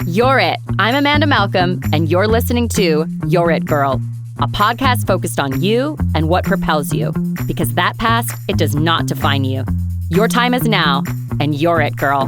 You're it. I'm Amanda Malcolm, and you're listening to You're It Girl, a podcast focused on you and what propels you. Because that past, it does not define you. Your time is now, and you're it, girl.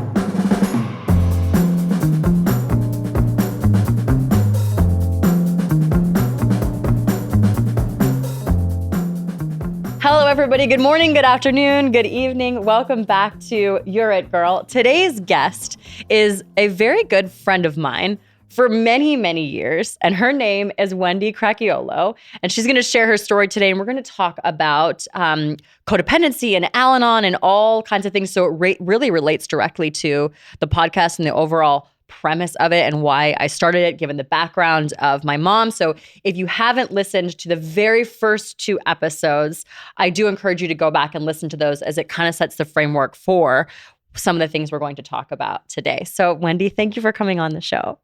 Hello, everybody. Good morning, good afternoon, good evening. Welcome back to You're It Girl. Today's guest is a very good friend of mine for many, many years, and her name is Wendy Cracchiolo, and she's going to share her story today, and we're going to talk about codependency and Al-Anon and all kinds of things, so it really relates directly to the podcast and the overall premise of it and why I started it, given the background of my mom. So if you haven't listened to the very first 2 episodes, I do encourage you to go back and listen to those, as it kind of sets the framework for some of the things we're going to talk about today. So Wendy, thank you for coming on the show.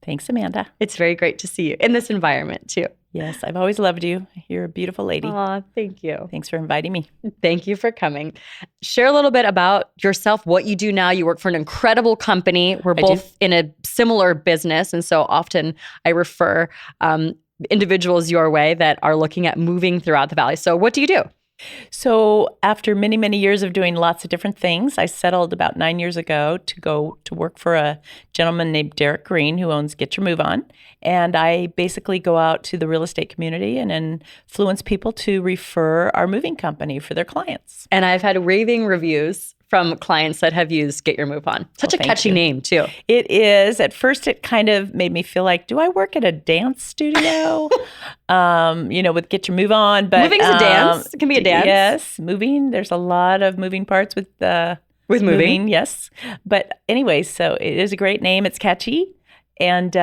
Thanks, Amanda. It's very great to see you in this environment too. Yes, I've always loved you. You're a beautiful lady. Aw, thank you. Thanks for inviting me. Thank you for coming. Share a little bit about yourself, what you do now. You work for an incredible company. We're both in a similar business, and so often I refer individuals your way that are looking at moving throughout the valley. So what do you do? So after many, many years of doing lots of different things, I settled about 9 years ago to go to work for a gentleman named Derek Green, who owns Get Your Move On. And I basically go out to the real estate community and influence people to refer our moving company for their clients. And I've had raving reviews from clients that have used Get Your Move On. Such a catchy name, too. It is. At first, it kind of made me feel like, do I work at a dance studio? With Get Your Move On. But moving's a dance. It can be a dance. Yes, moving. There's a lot of moving parts with moving. Yes. But anyway, so it is a great name. It's catchy. And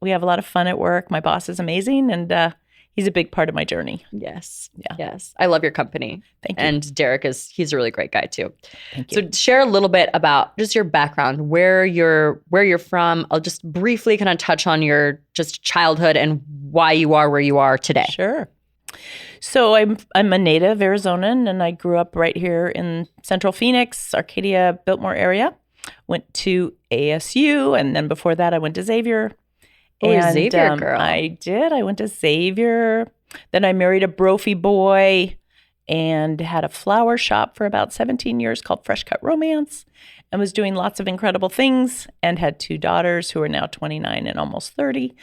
we have a lot of fun at work. My boss is amazing. And he's a big part of my journey. Yes. Yeah. Yes. I love your company. Thank you. And Derek he's a really great guy too. Thank you. So share a little bit about just your background, where you're from. I'll just briefly kind of touch on your just childhood and why you are where you are today. Sure. So I'm a native Arizonan, and I grew up right here in Central Phoenix, Arcadia, Biltmore area. Went to ASU, and then before that I went to Xavier. And Xavier girl. I did. I went to Xavier. Then I married a Brophy boy and had a flower shop for about 17 years called Fresh Cut Romance, and was doing lots of incredible things, and had 2 daughters who are now 29 and almost 30.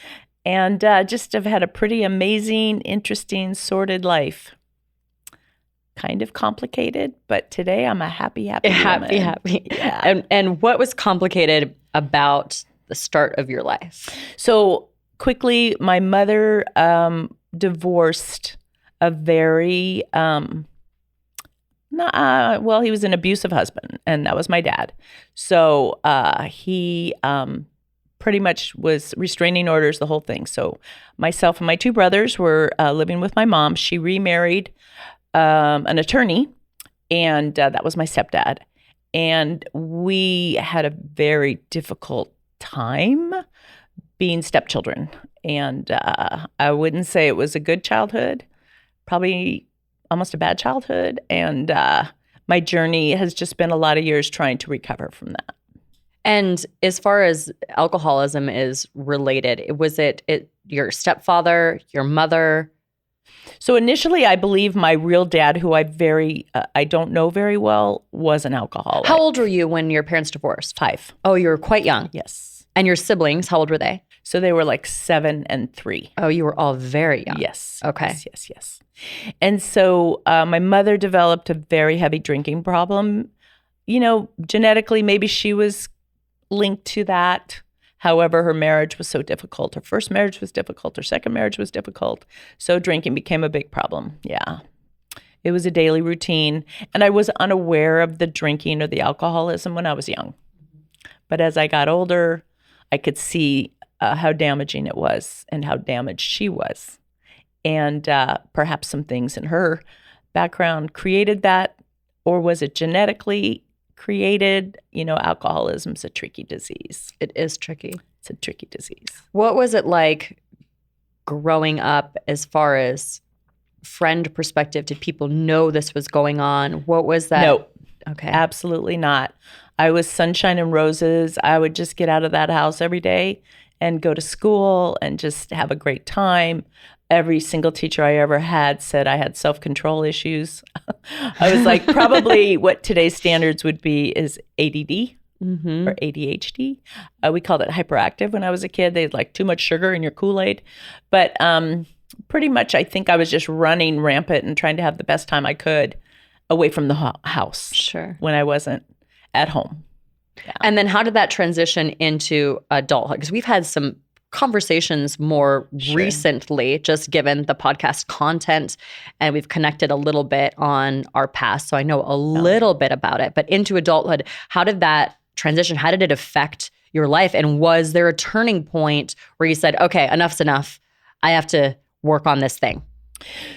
And just have had a pretty amazing, interesting, sordid life. Kind of complicated, but today I'm a happy woman. Happy. Yeah. And what was complicated about the start of your life? So quickly, my mother divorced a very, he was an abusive husband, and that was my dad. So he pretty much was restraining orders, the whole thing. So myself and my 2 brothers were living with my mom. She remarried an attorney, and that was my stepdad. And we had a very difficult time being stepchildren. And I wouldn't say it was a good childhood, probably almost a bad childhood. And my journey has just been a lot of years trying to recover from that. And as far as alcoholism is related, was it your stepfather, your mother? So initially, I believe my real dad, who I don't know very well, was an alcoholic. How old were you when your parents divorced? 5. Oh, you were quite young. Yes. And your siblings, how old were they? So they were like 7 and 3. Oh, you were all very young. Yes. Okay. Yes. And so my mother developed a very heavy drinking problem. Genetically, maybe she was linked to that. However, her marriage was so difficult. Her first marriage was difficult. Her second marriage was difficult. So drinking became a big problem. Yeah. It was a daily routine. And I was unaware of the drinking or the alcoholism when I was young. But as I got older, I could see how damaging it was and how damaged she was. And perhaps some things in her background created that. Or was it genetically created? Alcoholism's a tricky disease. It is tricky. It's a tricky disease. What was it like growing up as far as friend perspective? Did people know this was going on? What was that? No. Okay. Absolutely not. I was sunshine and roses. I would just get out of that house every day and go to school and just have a great time. Every single teacher I ever had said I had self-control issues. I was like, probably what today's standards would be is ADD or ADHD. We called it hyperactive when I was a kid. They had like too much sugar in your Kool-Aid. But pretty much I think I was just running rampant and trying to have the best time I could away from the house. Sure. When I wasn't at home. Yeah. And then how did that transition into adulthood? Because we've had some conversations more recently, just given the podcast content, and we've connected a little bit on our past. So I know a little bit about it, but into adulthood, how did that transition? How did it affect your life? And was there a turning point where you said, okay, enough's enough. I have to work on this thing?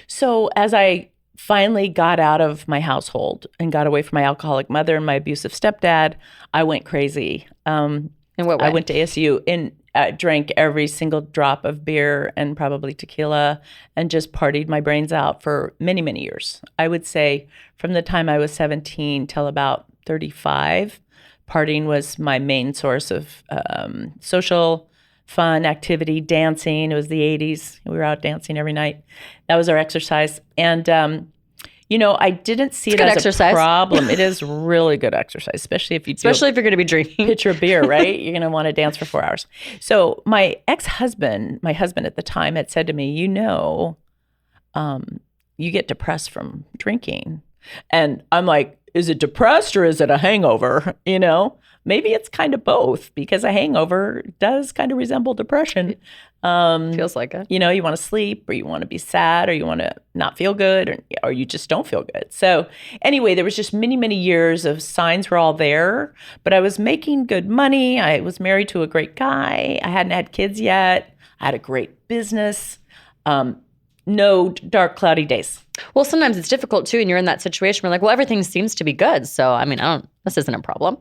So as I finally got out of my household and got away from my alcoholic mother and my abusive stepdad, I went crazy. In what way? I went to ASU and drank every single drop of beer and probably tequila and just partied my brains out for many, many years. I would say from the time I was 17 till about 35, partying was my main source of social fun activity, dancing. It was the 80s. We were out dancing every night. That was our exercise. And, I didn't see it as a problem. It is really good exercise, especially if if you're going to be drinking. Pitcher of beer, right? You're going to want to dance for 4 hours. So my husband at the time had said to me, you get depressed from drinking. And I'm like, is it depressed or is it a hangover? Maybe it's kind of both, because a hangover does kind of resemble depression. Feels like it. You want to sleep, or you want to be sad, or you want to not feel good, or you just don't feel good. So anyway, there was just many, many years of signs were all there, but I was making good money. I was married to a great guy. I hadn't had kids yet. I had a great business. No dark, cloudy days. Well, sometimes it's difficult too, and you're in that situation where like, everything seems to be good. So, this isn't a problem.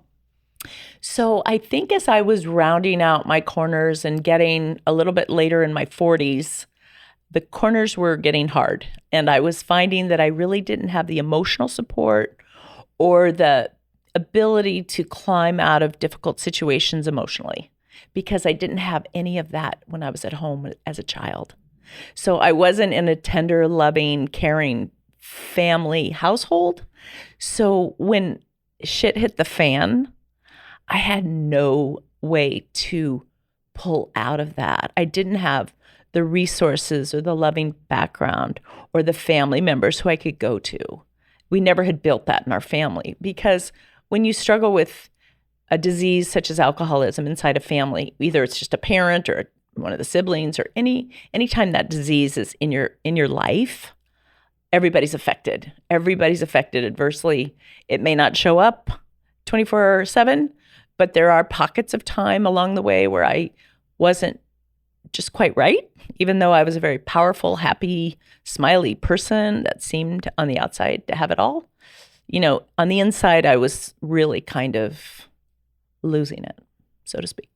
So I think as I was rounding out my corners and getting a little bit later in my 40s, the corners were getting hard. And I was finding that I really didn't have the emotional support or the ability to climb out of difficult situations emotionally, because I didn't have any of that when I was at home as a child. So I wasn't in a tender, loving, caring family household. So when shit hit the fan, I had no way to pull out of that. I didn't have the resources or the loving background or the family members who I could go to. We never had built that in our family, because when you struggle with a disease such as alcoholism inside a family, either it's just a parent or one of the siblings, or anytime that disease is in your life, everybody's affected. Everybody's affected adversely. It may not show up 24/7, but there are pockets of time along the way where I wasn't just quite right, even though I was a very powerful, happy, smiley person that seemed on the outside to have it all. On the inside, I was really kind of losing it, so to speak.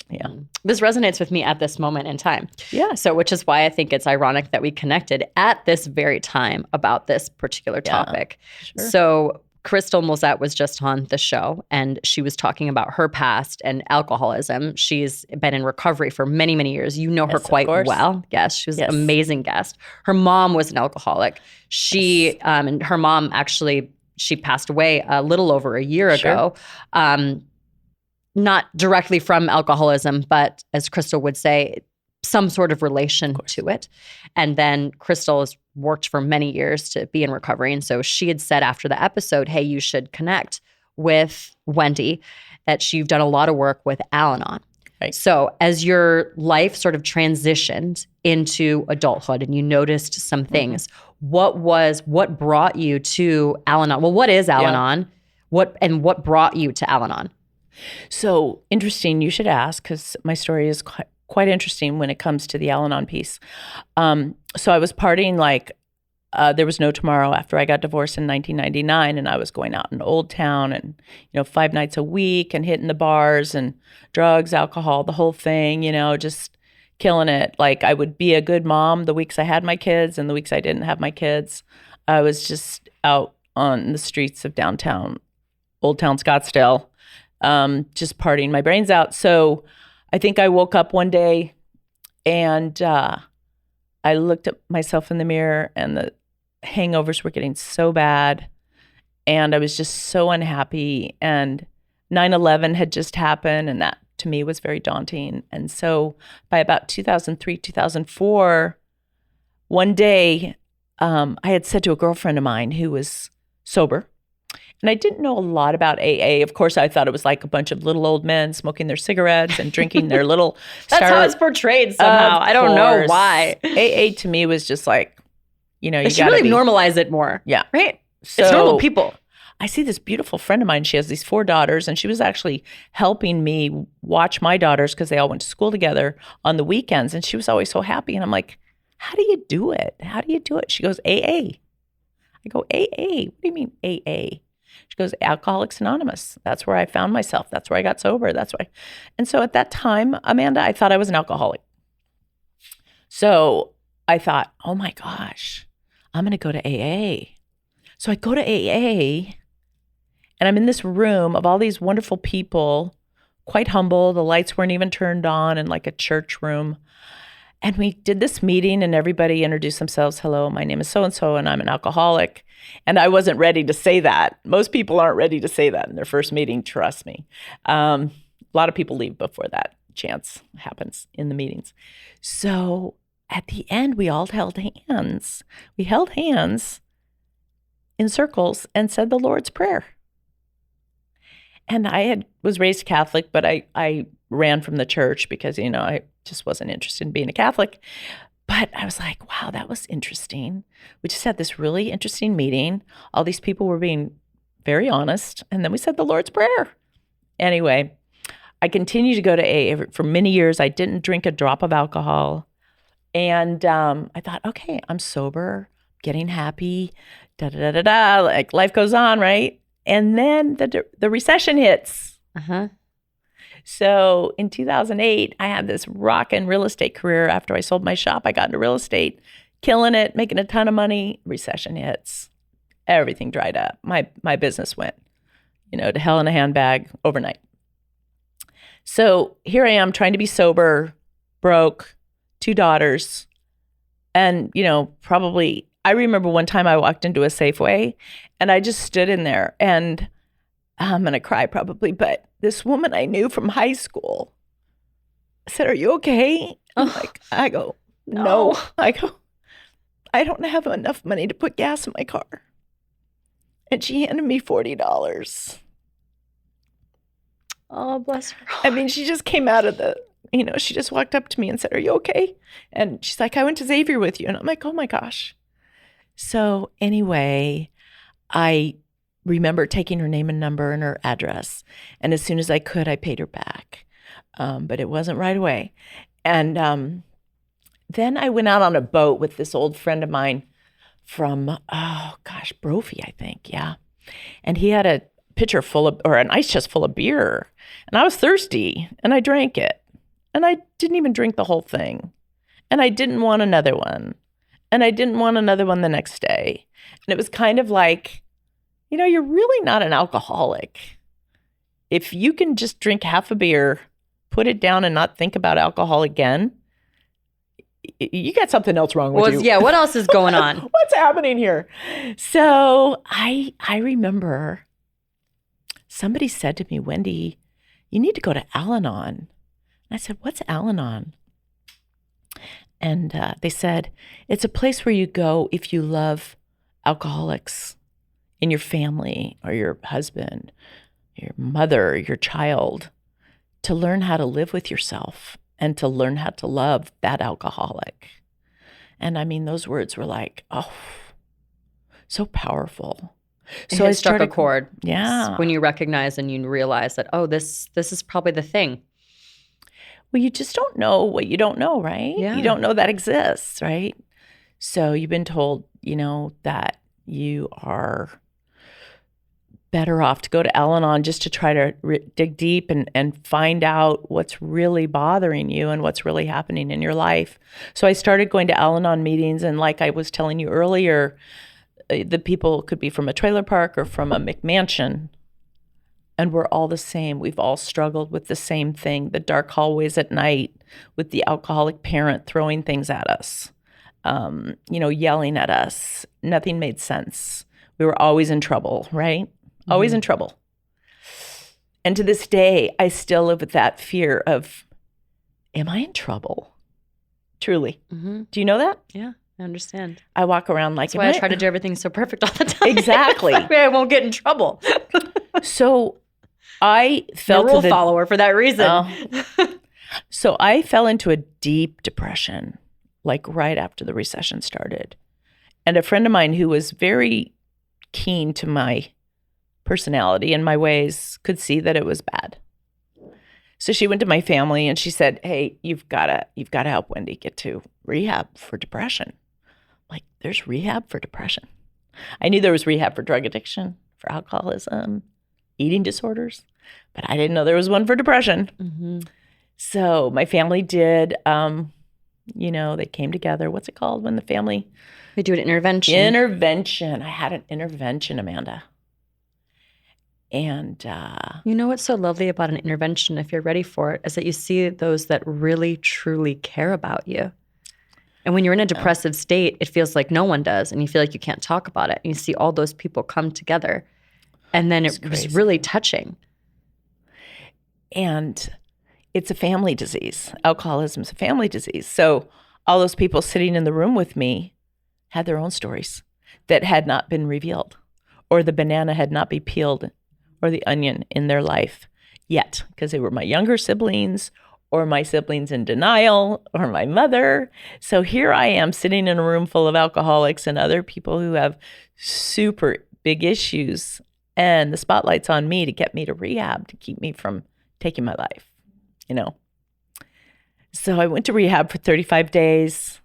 Yeah. This resonates with me at this moment in time. Yeah. So, which is why I think it's ironic that we connected at this very time about this particular topic. Yeah, sure. So Crystal Molzette was just on the show, and she was talking about her past and alcoholism. She's been in recovery for many, many years. You know her quite well. Yes, she was an amazing guest. Her mom was an alcoholic. She and her mom actually, she passed away a little over a year ago. Not directly from alcoholism, but as Crystal would say, some sort of relation to it. And then Crystal has worked for many years to be in recovery. And so she had said after the episode, hey, you should connect with Wendy, that you've done a lot of work with Al-Anon. Right. So as your life sort of transitioned into adulthood and you noticed some things, what brought you to Al-Anon? Well, what is Al-Anon? Yeah. What brought you to Al-Anon? So interesting, you should ask, because my story is quite interesting when it comes to the Al-Anon piece. So I was partying like there was no tomorrow after I got divorced in 1999, and I was going out in Old Town and 5 nights a week and hitting the bars and drugs, alcohol, the whole thing, just killing it. Like I would be a good mom the weeks I had my kids, and the weeks I didn't have my kids, I was just out on the streets of downtown, Old Town Scottsdale, just partying my brains out. So I think I woke up one day and I looked at myself in the mirror and the hangovers were getting so bad. And I was just so unhappy. And 9/11 had just happened. And that to me was very daunting. And so by about 2003, 2004, one day I had said to a girlfriend of mine who was sober, and I didn't know a lot about AA. Of course, I thought it was like a bunch of little old men smoking their cigarettes and drinking their little That's how it's portrayed somehow. I don't know why. AA to me was just like, you know, you should really normalize it more. Yeah. Right? So it's normal people. I see this beautiful friend of mine. She has these 4 daughters, and she was actually helping me watch my daughters because they all went to school together on the weekends. And she was always so happy. And I'm like, how do you do it? How do you do it? She goes, AA. I go, AA? What do you mean AA? She goes, Alcoholics Anonymous. That's where I found myself. That's where I got sober. That's why. And so at that time, Amanda, I thought I was an alcoholic. So I thought, oh my gosh, I'm going to go to AA. So I go to AA and I'm in this room of all these wonderful people, quite humble. The lights weren't even turned on in like a church room. And we did this meeting and everybody introduced themselves. Hello, my name is so-and-so and I'm an alcoholic. And I wasn't ready to say that. Most people aren't ready to say that in their first meeting, trust me. A lot of people leave before that chance happens in the meetings. So at the end, we all held hands. We held hands in circles and said the Lord's Prayer. And I was raised Catholic, but I ran from the church because, you know, I just wasn't interested in being a Catholic. But I was like, wow, that was interesting. We just had this really interesting meeting. All these people were being very honest. And then we said the Lord's Prayer. Anyway, I continued to go to AA for many years. I didn't drink a drop of alcohol. And I thought, okay, I'm sober, getting happy, da-da-da-da-da, like life goes on, right? And then the recession hits. Uh-huh. So in 2008, I had this rockin' real estate career. After I sold my shop, I got into real estate, killing it, making a ton of money. Recession hits. Everything dried up. My business went, you know, to hell in a handbag overnight. So here I am trying to be sober, broke, 2 daughters. And, you know, probably, I remember one time I walked into a Safeway and I just stood in there and I'm going to cry probably, but this woman I knew from high school said, "Are you okay?" I'm like, I go, no. I go, I don't have enough money to put gas in my car. And she handed me $40. Oh, bless her. I mean, she just came out of the, you know, she just walked up to me and said, "Are you okay?" And she's like, "I went to Xavier with you." And I'm like, oh my gosh. So anyway, I remember taking her name and number and her address. And as soon as I could, I paid her back. But it wasn't right away. And then I went out on a boat with this old friend of mine from, Brophy, I think. Yeah. And he had a pitcher full of, or an ice chest full of beer. And I was thirsty and I drank it. And I didn't even drink the whole thing. And I didn't want another one. And I didn't want another one the next day. And it was kind of like, you know, you're really not an alcoholic. If you can just drink half a beer, put it down and not think about alcohol again, you got something else wrong with you. Yeah, what else is going on? What's happening here? So I remember somebody said to me, "Wendy, you need to go to Al-Anon." And I said, "What's Al-Anon?" And they said, "It's a place where you go if you love alcoholics in your family or your husband, your mother, your child, to learn how to live with yourself and to learn how to love that alcoholic." And I mean, those words were like, oh, so powerful. So I struck a chord. Yeah. When you recognize and you realize that, oh, this is probably the thing. Well, you just don't know what you don't know, right? Yeah. You don't know that exists, right? So you've been told, you know, that you are better off to go to Al-Anon just to try to dig deep and find out what's really bothering you and what's really happening in your life. So I started going to Al-Anon meetings, and like I was telling you earlier, the people could be from a trailer park or from a McMansion. And we're all the same. We've all struggled with the same thing, the dark hallways at night with the alcoholic parent throwing things at us, yelling at us. Nothing made sense. We were always in trouble, right? Always in trouble. And to this day, I still live with that fear of, am I in trouble? Truly. Do you know that? Yeah, I understand. I walk around like, that's why I try to do everything so perfect all the time. Exactly. That way I won't get in trouble. So I felt a rule follower for that reason. So I fell into a deep depression, like right after the recession started. And a friend of mine who was very keen to my personality and my ways could see that it was bad. So she went to my family and she said, "Hey, you've got to help Wendy get to rehab for depression." Like, there's rehab for depression. I knew there was rehab for drug addiction, for alcoholism, eating disorders, but I didn't know there was one for depression. So my family did, they came together. What's it called when the family? They do an intervention. Intervention. I had an intervention, Amanda. And you know what's so lovely about an intervention, if you're ready for it, is that you see those that really, truly care about you. And when you're in a depressive state, it feels like no one does, and you feel like you can't talk about it. And you see all those people come together, and then it was really touching. And it's a family disease. Alcoholism is a family disease. So all those people sitting in the room with me had their own stories that had not been revealed, or the banana had not been peeled, or the onion in their life yet, because they were my younger siblings or my siblings in denial or my mother. So here I am sitting in a room full of alcoholics and other people who have super big issues, and the spotlight's on me to get me to rehab, to keep me from taking my life, So I went to rehab for 35 days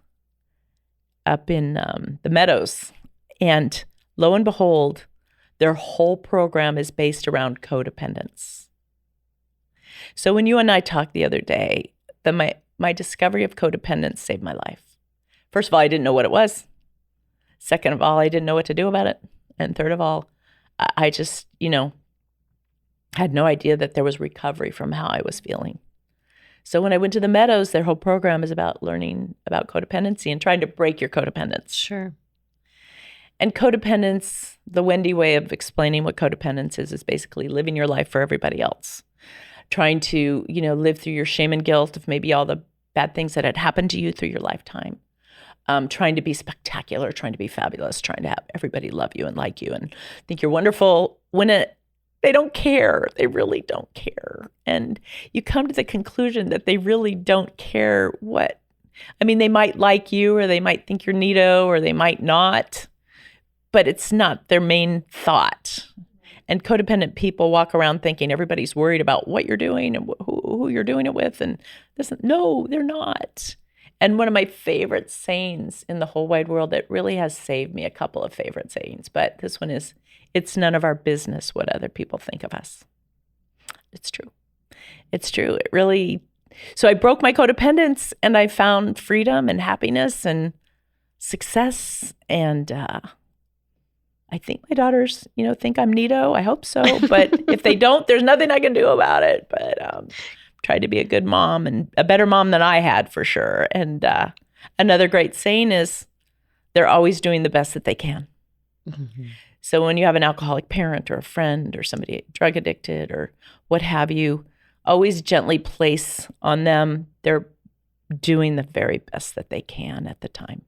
up in the Meadows, and lo and behold, their whole program is based around codependence. So when you and I talked the other day, my discovery of codependence saved my life. First of all, I didn't know what it was. Second of all, I didn't know what to do about it. And third of all, I just, had no idea that there was recovery from how I was feeling. So when I went to the Meadows, their whole program is about learning about codependency and trying to break your codependence. Sure. And codependence, the Wendy way of explaining what codependence is basically living your life for everybody else. Trying to, live through your shame and guilt of maybe all the bad things that had happened to you through your lifetime. Trying to be spectacular, trying to be fabulous, trying to have everybody love you and like you and think you're wonderful when they don't care. They really don't care. And you come to the conclusion that they really don't care they might like you, or they might think you're neato, or they might not. But it's not their main thought. And codependent people walk around thinking everybody's worried about what you're doing and who you're doing it with. And no, they're not. And one of my favorite sayings in the whole wide world that really has saved me, a couple of favorite sayings, but this one is, it's none of our business what other people think of us. It's true. It's true. It really. So I broke my codependence and I found freedom and happiness and success, and I think my daughters, think I'm neato. I hope so. But if they don't, there's nothing I can do about it. But tried to be a good mom, and a better mom than I had, for sure. And another great saying is, they're always doing the best that they can. Mm-hmm. So when you have an alcoholic parent or a friend or somebody drug addicted or what have you, always gently place on them, they're doing the very best that they can at the time.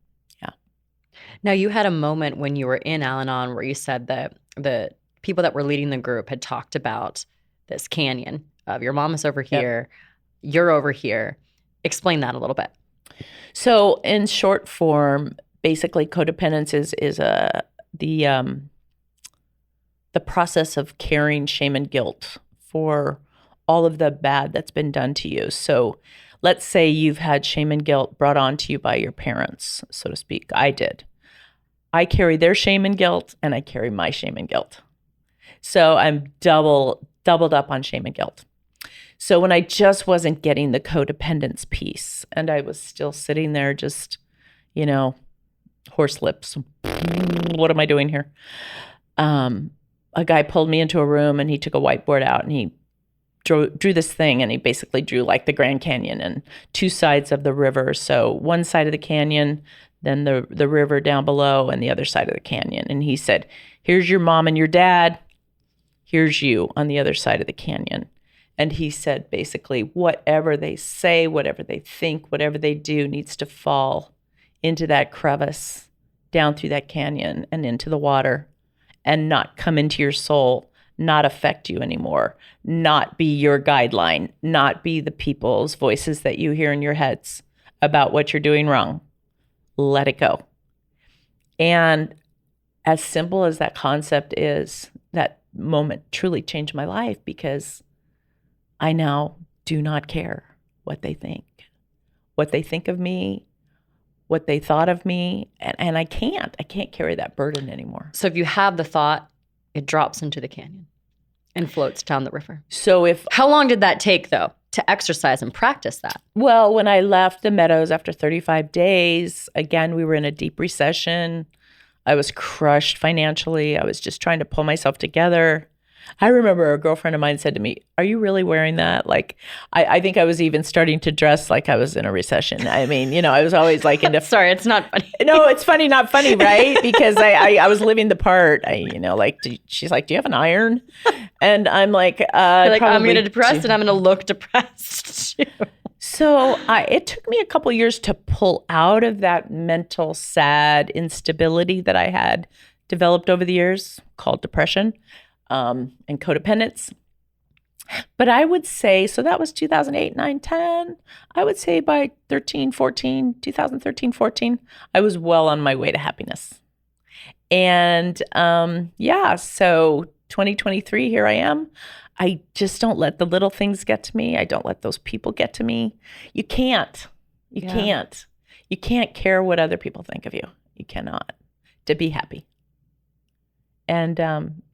Now, you had a moment when you were in Al-Anon where you said that the people that were leading the group had talked about this canyon of your mom is over here, you're over here. Explain that a little bit. So in short form, basically codependence is the process of carrying shame and guilt for all of the bad that's been done to you. So let's say you've had shame and guilt brought on to you by your parents, so to speak. I did. I carry their shame and guilt, and I carry my shame and guilt. So I'm doubled up on shame and guilt. So when I just wasn't getting the codependence piece, and I was still sitting there just, horse lips, what am I doing here? a guy pulled me into a room and he took a whiteboard out and he drew this thing, and he basically drew like the Grand Canyon and two sides of the river. So one side of the canyon, then the river down below, and the other side of the canyon. And he said, here's your mom and your dad. Here's you on the other side of the canyon. And he said, basically, whatever they say, whatever they think, whatever they do needs to fall into that crevice, down through that canyon and into the water, and not come into your soul, not affect you anymore, not be your guideline, not be the people's voices that you hear in your heads about what you're doing wrong. Let it go. And as simple as that concept is, that moment truly changed my life, because I now do not care what they think of me, what they thought of me. And I can't carry that burden anymore. So if you have the thought, it drops into the canyon and floats down the river. So how long did that take, though, to exercise and practice that? Well, when I left the Meadows after 35 days, again, we were in a deep recession. I was crushed financially. I was just trying to pull myself together. I remember a girlfriend of mine said to me, are you really wearing that? Like, I think I was even starting to dress like I was in a recession. I mean, I was always like into... Sorry, it's not funny. No, it's funny, not funny, right? Because I was living the part. She's like, do you have an iron? And I'm like... I'm going to depressed and I'm going to look depressed too. So it took me a couple years to pull out of that mental sad instability that I had developed over the years, called depression. And codependents. But I would say, so that was 2008, 9, 10. I would say by 2013, 14, I was well on my way to happiness. And so 2023, here I am. I just don't let the little things get to me. I don't let those people get to me. You can't. You can't care what other people think of you. You cannot, to be happy. And,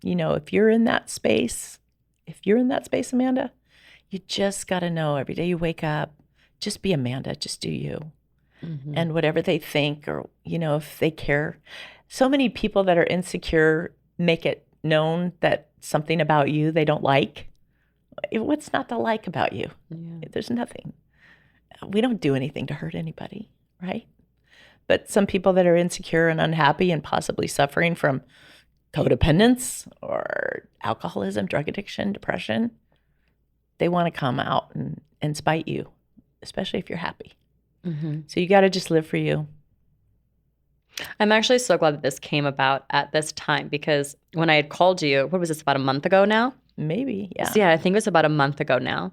if you're in that space, Amanda, you just got to know every day you wake up, just be Amanda, just do you. Mm-hmm. And whatever they think, or, if they care. So many people that are insecure make it known that something about you they don't like. What's not to like about you? Yeah. There's nothing. We don't do anything to hurt anybody, right? But some people that are insecure and unhappy and possibly suffering from codependence or alcoholism, drug addiction, depression, they want to come out and spite you, especially if you're happy. Mm-hmm. So you got to just live for you. I'm actually so glad that this came about at this time, because when I had called you, what was this, about a month ago now? Maybe, yeah. So, yeah, I think it was about a month ago now.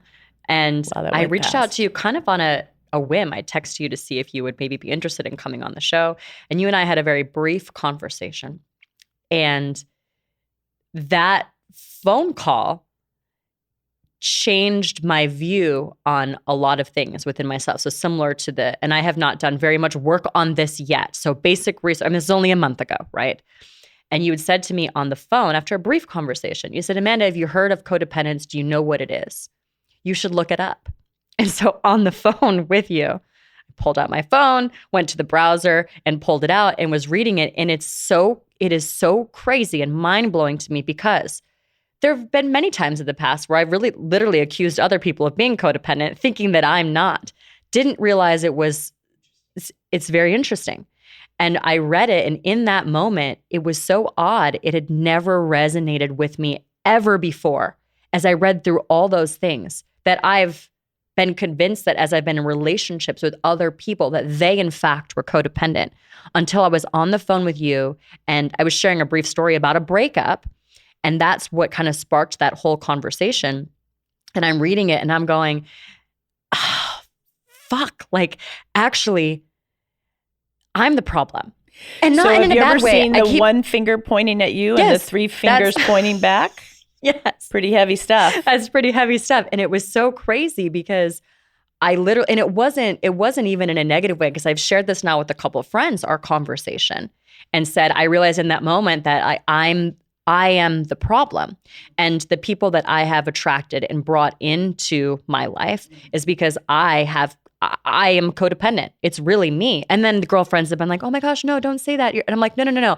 And I reached out to you kind of on a whim. I texted you to see if you would maybe be interested in coming on the show. And you and I had a very brief conversation. And that phone call changed my view on a lot of things within myself. So similar to and I have not done very much work on this yet. So basic research, this is only a month ago, right? And you had said to me on the phone after a brief conversation, you said, Amanda, have you heard of codependence? Do you know what it is? You should look it up. And so on the phone with you, I pulled out my phone, went to the browser and pulled it out and was reading it. And it is so crazy and mind-blowing to me, because there have been many times in the past where I've really literally accused other people of being codependent, thinking that I'm not. Didn't realize it's very interesting. And I read it, and in that moment, it was so odd. It had never resonated with me ever before. As I read through all those things, that I've been convinced that as I've been in relationships with other people, that they in fact were codependent, until I was on the phone with you and I was sharing a brief story about a breakup. And that's what kind of sparked that whole conversation. And I'm reading it and I'm going, oh, fuck, like actually I'm the problem. And not in a bad way. Have you ever seen the one finger pointing at you and the three fingers pointing back? Yes. Pretty heavy stuff. That's pretty heavy stuff. And it was so crazy because and it wasn't even in a negative way, because I've shared this now with a couple of friends, our conversation, and said, I realized in that moment that I am the problem. And the people that I have attracted and brought into my life is because I am codependent. It's really me. And then the girlfriends have been like, oh my gosh, no, don't say that. And I'm like, no.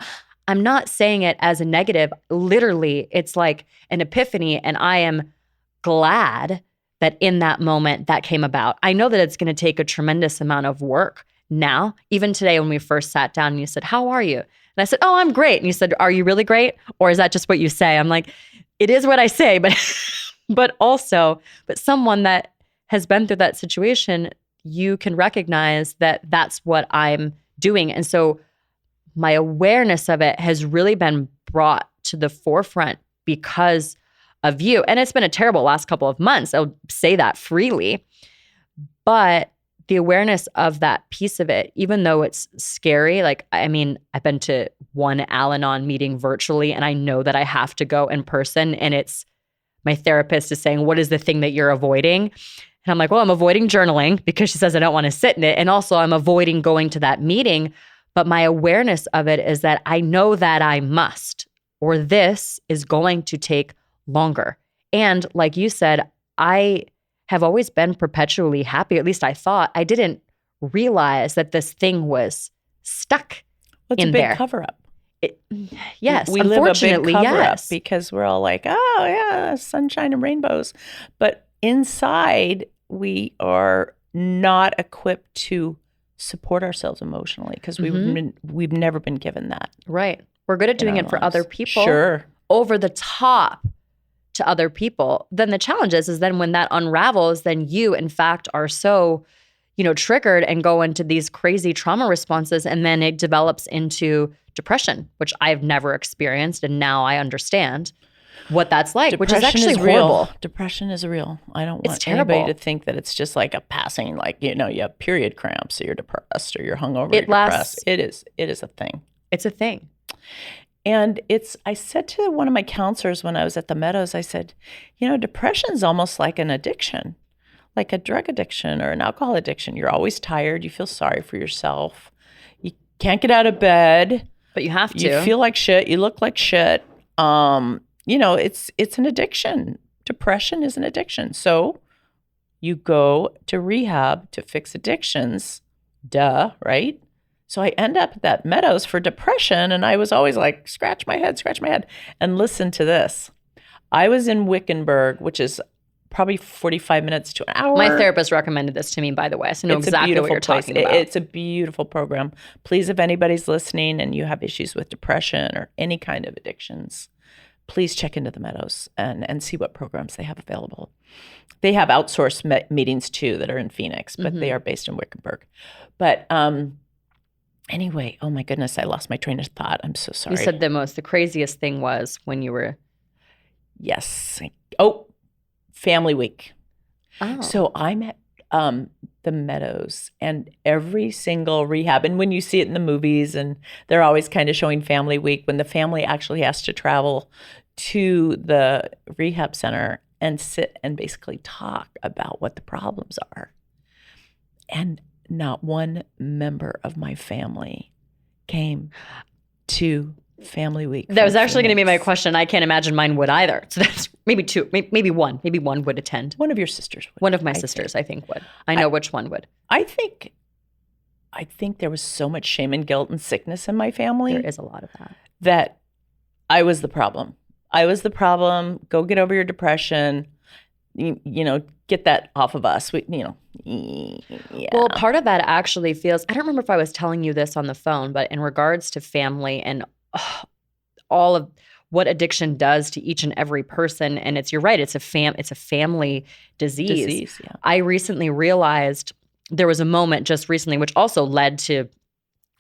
I'm not saying it as a negative. Literally, it's like an epiphany, and I am glad that in that moment that came about. I know that it's going to take a tremendous amount of work now. Even today when we first sat down and you said, "How are you?" And I said, "Oh, I'm great." And you said, "Are you really great? Or is that just what you say?" I'm like, it is what I say, but but someone that has been through that situation, you can recognize that that's what I'm doing. And so my awareness of it has really been brought to the forefront because of you. And it's been a terrible last couple of months. I'll say that freely. But the awareness of that piece of it, even though it's scary, like, I mean, I've been to one Al-Anon meeting virtually, and I know that I have to go in person. And it's my therapist is saying, "What is the thing that you're avoiding?" And I'm like, "Well, I'm avoiding journaling," because she says I don't want to sit in it. And also I'm avoiding going to that meeting. But my awareness of it is that I know that I must, or this is going to take longer. And like you said, I have always been perpetually happy. At least I thought. I didn't realize that this thing was stuck in there. It's a big cover-up. Yes, we live a big cover-up yes. because we're all like, "Oh yeah, sunshine and rainbows," but inside we are not equipped to support ourselves emotionally because we've never been given that. Right. We're good at doing it for other people. Sure. Over the top to other people. Then the challenge is then when that unravels, then you, in fact, are so, triggered and go into these crazy trauma responses. And then it develops into depression, which I've never experienced. And now I understand what that's like, which is actually horrible. Real. Depression is real. I don't want anybody to think that it's just like a passing, like, you have period cramps, so you're depressed, or you're hungover, you're depressed. It is a thing. It's a thing. And I said to one of my counselors when I was at the Meadows, I said, depression is almost like an addiction, like a drug addiction or an alcohol addiction. You're always tired. You feel sorry for yourself. You can't get out of bed. But you have to. You feel like shit. You look like shit. It's an addiction. Depression is an addiction. So you go to rehab to fix addictions. Duh, right? So I end up at that Meadows for depression, and I was always like, scratch my head. And listen to this. I was in Wickenburg, which is probably 45 minutes to an hour. My therapist recommended this to me, by the way, so I know exactly what you're talking about. It's a beautiful program. Please, if anybody's listening and you have issues with depression or any kind of addictions, please check into the Meadows and see what programs they have available. They have outsourced meetings too that are in Phoenix, but they are based in Wickenburg. But anyway, oh my goodness, I lost my train of thought. I'm so sorry. You said the craziest thing was when you were... Yes. Family week. Oh. So I'm at the Meadows, and every single rehab, and when you see it in the movies, and they're always kind of showing family week, when the family actually has to travel to the rehab center and sit and basically talk about what the problems are. And not one member of my family came to family week. That was actually going to be my question. I can't imagine mine would either. So that's maybe two, maybe one. Maybe one would attend. One of your sisters would. One of my sisters, I think, would. I know which one would. I think there was so much shame and guilt and sickness in my family. There is a lot of that. That I was the problem. Go get over your depression. Get that off of us. Yeah. Well, part of that actually feels, I don't remember if I was telling you this on the phone, but in regards to family and all of what addiction does to each and every person, and you're right, it's a family disease. Yeah. I recently realized there was a moment just recently, which also led to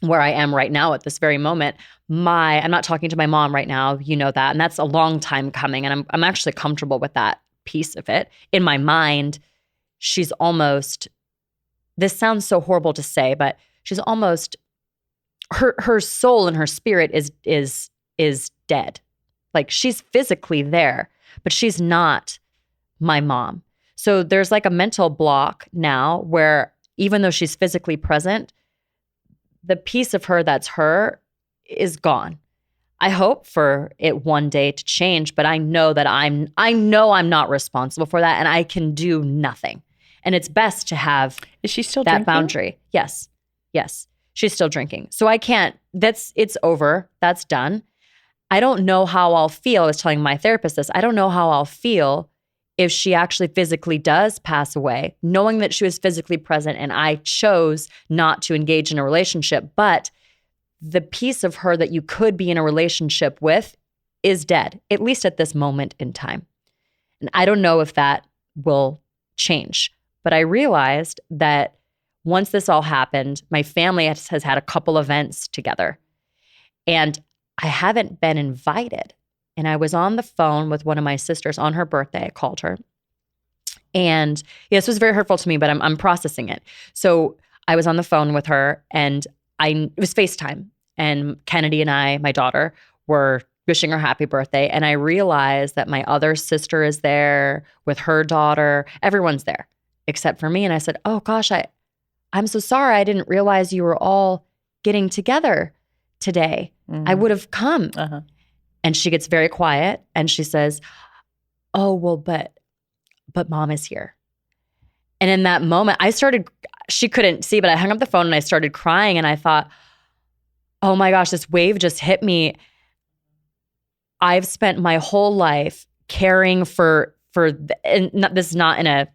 where I am right now at this very moment. I'm not talking to my mom right now, you know that, and that's a long time coming, and I'm actually comfortable with that piece of it. In my mind, she's almost, this sounds so horrible to say, but she's almost, her soul and her spirit is dead. Like, she's physically there, but she's not my mom. So there's like a mental block now where even though she's physically present, the piece of her that's her is gone. I hope for it one day to change, but I know that I'm not responsible for that, and I can do nothing. And it's best to have Is she still that drinking? boundary. Yes. she's still drinking. So I can't, it's over. That's done. I don't know how I'll feel. I was telling my therapist this. I don't know how I'll feel if she actually physically does pass away, knowing that she was physically present and I chose not to engage in a relationship. But the piece of her that you could be in a relationship with is dead, at least at this moment in time. And I don't know if that will change. But I realized that once this all happened, my family has had a couple events together. And I haven't been invited. And I was on the phone with one of my sisters on her birthday. I called her. And this was very hurtful to me, but I'm processing it. So I was on the phone with her and it was FaceTime. And Kennedy and I, my daughter, were wishing her happy birthday. And I realized that my other sister is there with her daughter. Everyone's there except for me. And I said, oh gosh, I'm so sorry. I didn't realize you were all getting together today. I would have come. And she gets very quiet and she says, oh, well, but mom is here. And in that moment, she couldn't see, but I hung up the phone and I started crying and I thought, oh my gosh, this wave just hit me. I've spent my whole life caring for and this is not in a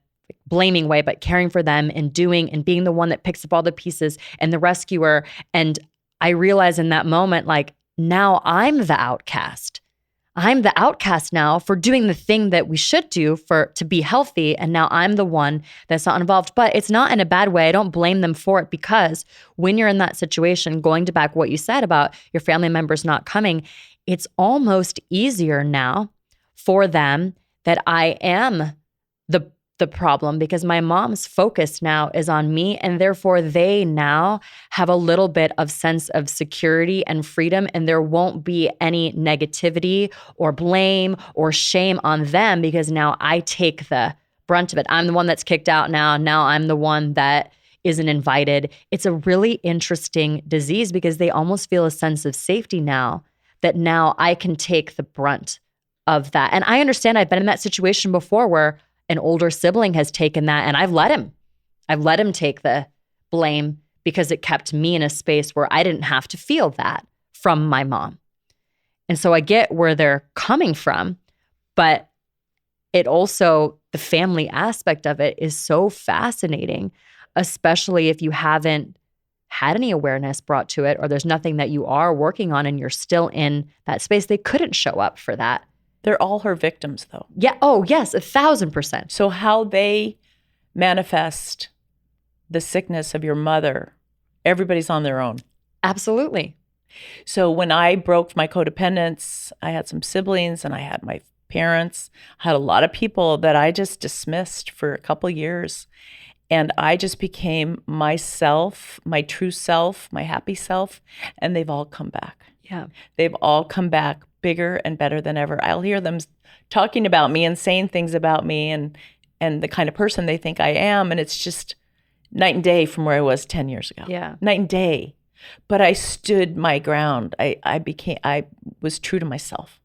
blaming way, but caring for them and doing and being the one that picks up all the pieces and the rescuer. And I realized in that moment, like, now I'm the outcast. I'm the outcast now for doing the thing that we should do to be healthy. And now I'm the one that's not involved. But it's not in a bad way. I don't blame them for it, because when you're in that situation, going to back what you said about your family members not coming, it's almost easier now for them that I am the problem, because my mom's focus now is on me, and therefore they now have a little bit of sense of security and freedom, and there won't be any negativity or blame or shame on them, because now I take the brunt of it. I'm the one that's kicked out now. Now I'm the one that isn't invited. It's a really interesting disease because they almost feel a sense of safety now, that now I can take the brunt of that. And I understand, I've been in that situation before where an older sibling has taken that, and I've let him take the blame, because it kept me in a space where I didn't have to feel that from my mom. And so I get where they're coming from, but it also, the family aspect of it is so fascinating, especially if you haven't had any awareness brought to it, or there's nothing that you are working on and you're still in that space. They couldn't show up for that. They're all her victims, though. Yeah. Oh, yes. 1,000%. So how they manifest the sickness of your mother, everybody's on their own. Absolutely. So when I broke my codependence, I had some siblings and I had my parents. I had a lot of people that I just dismissed for a couple years. And I just became myself, my true self, my happy self. And they've all come back. Yeah. They've all come back bigger and better than ever. I'll hear them talking about me and saying things about me and the kind of person they think I am. And it's just night and day from where I was 10 years ago. Yeah. Night and day. But I stood my ground. I was true to myself.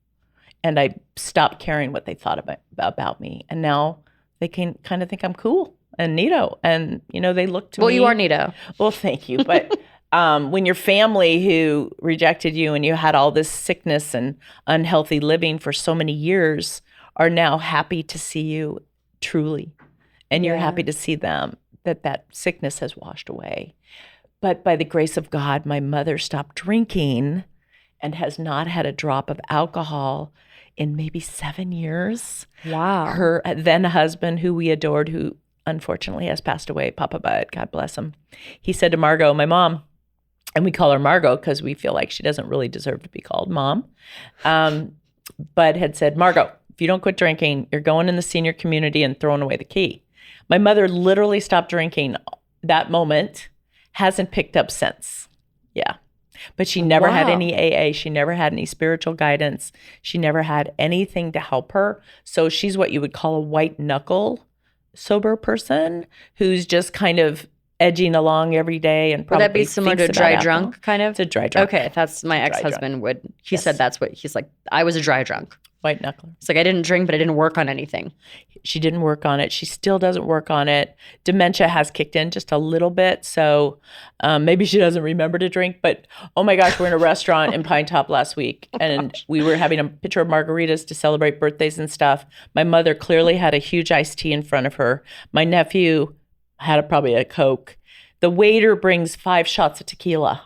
And I stopped caring what they thought about me. And now they can kind of think I'm cool and neato. And, they look to me. Well, you are neato. Well, thank you. But when your family who rejected you and you had all this sickness and unhealthy living for so many years are now happy to see you truly. And you're happy to see them, that sickness has washed away. But by the grace of God, my mother stopped drinking and has not had a drop of alcohol in maybe 7 years. Wow. Her then husband, who we adored, who unfortunately has passed away, Papa Bud, God bless him. He said to Margot, my mom, and we call her Margot because we feel like she doesn't really deserve to be called mom, but had said, Margot, if you don't quit drinking, you're going in the senior community and throwing away the key. My mother literally stopped drinking that moment, hasn't picked up since. Yeah. But she never had any AA. She never had any spiritual guidance. She never had anything to help her. So she's what you would call a white knuckle sober person who's just kind of edging along every day and probably would that be similar to dry drunk kind of? It's a dry drunk. Okay, that's my ex-husband he said that's what he's like. I was a dry drunk. White knuckler. It's like I didn't drink, but I didn't work on anything. She didn't work on it. She still doesn't work on it. Dementia has kicked in just a little bit. So maybe she doesn't remember to drink. But oh my gosh, we're in a restaurant in Pine Top last week. And we were having a pitcher of margaritas to celebrate birthdays and stuff. My mother clearly had a huge iced tea in front of her. My nephew had probably a Coke. The waiter brings 5 shots of tequila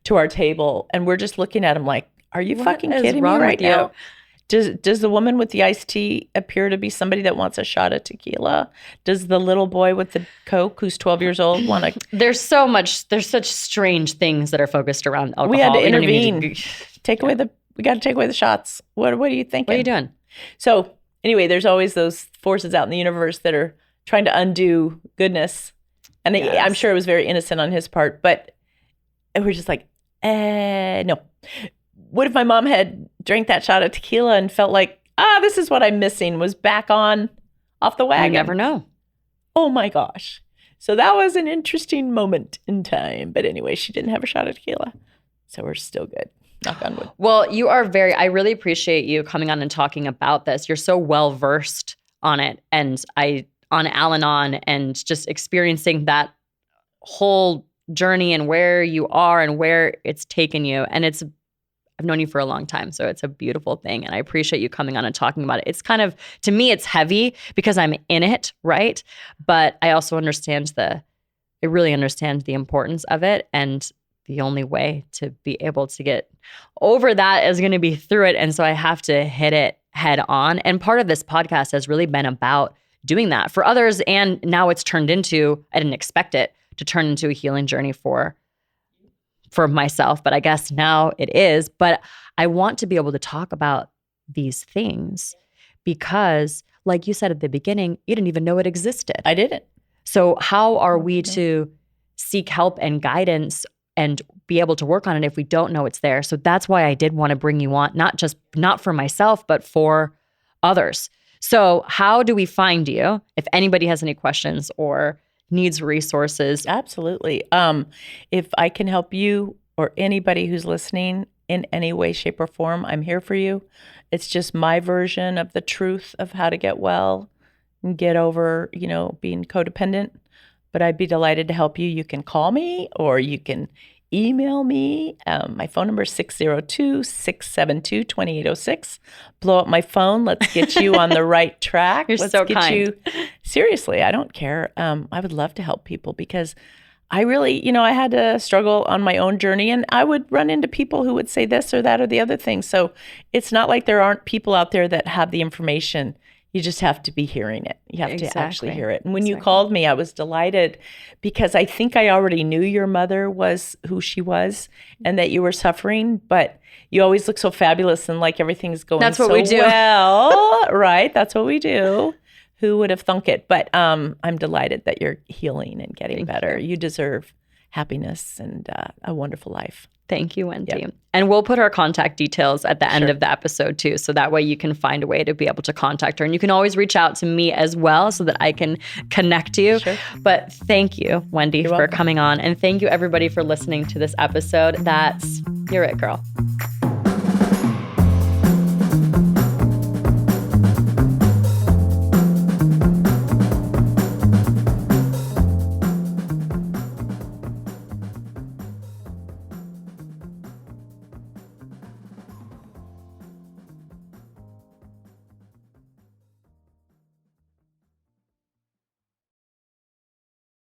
to our table. And we're just looking at him like, are you fucking kidding me right now? Does the woman with the iced tea appear to be somebody that wants a shot of tequila? Does the little boy with the Coke, who's 12 years old, want to? There's such strange things that are focused around alcohol. We had to intervene. We got to take away the shots. What are you thinking? What are you doing? So anyway, there's always those forces out in the universe that are trying to undo goodness. And I'm sure it was very innocent on his part, but we're just like, no. What if my mom had drank that shot of tequila and felt like, this is what I'm missing, was back off the wagon? You never know. Oh my gosh. So that was an interesting moment in time. But anyway, she didn't have a shot of tequila. So we're still good. Knock on wood. Well, I really appreciate you coming on and talking about this. You're so well versed on it. And on Al-Anon and just experiencing that whole journey and where you are and where it's taken you. And I've known you for a long time, so it's a beautiful thing. And I appreciate you coming on and talking about it. It's kind of, to me, it's heavy because I'm in it, right? But I also I really understand the importance of it. And the only way to be able to get over that is going to be through it. And so I have to hit it head on. And part of this podcast has really been about doing that for others. And now it's turned into, I didn't expect it to turn into a healing journey for myself, but I guess now it is. But I want to be able to talk about these things because, like you said at the beginning, you didn't even know it existed. I didn't. So how are we to seek help and guidance and be able to work on it if we don't know it's there? So that's why I did want to bring you on, not for myself, but for others. So how do we find you if anybody has any questions or needs resources? Absolutely. If I can help you or anybody who's listening in any way, shape, or form, I'm here for you. It's just my version of the truth of how to get well and get over, being codependent. But I'd be delighted to help you. You can call me or you can email me. My phone number is 602-672-2806. Blow up my phone. Let's get you on the right track. Let's so get kind. Seriously, I don't care. I would love to help people because I really, I had to struggle on my own journey and I would run into people who would say this or that or the other thing. So it's not like there aren't people out there that have the information. You just have to be hearing it. You have to actually hear it. And when you called me, I was delighted because I think I already knew your mother was who she was and that you were suffering, but you always look so fabulous and like everything's going That's what so we do. Well. Right? That's what we do. Who would have thunk it? But I'm delighted that you're healing and getting better. You deserve happiness and a wonderful life. Thank you, Wendy. Yep. And we'll put our contact details at the end of the episode too. So that way you can find a way to be able to contact her. And you can always reach out to me as well so that I can connect you. Sure. But thank you, Wendy, for coming on. And thank you everybody for listening to this episode. That's You're It Girl.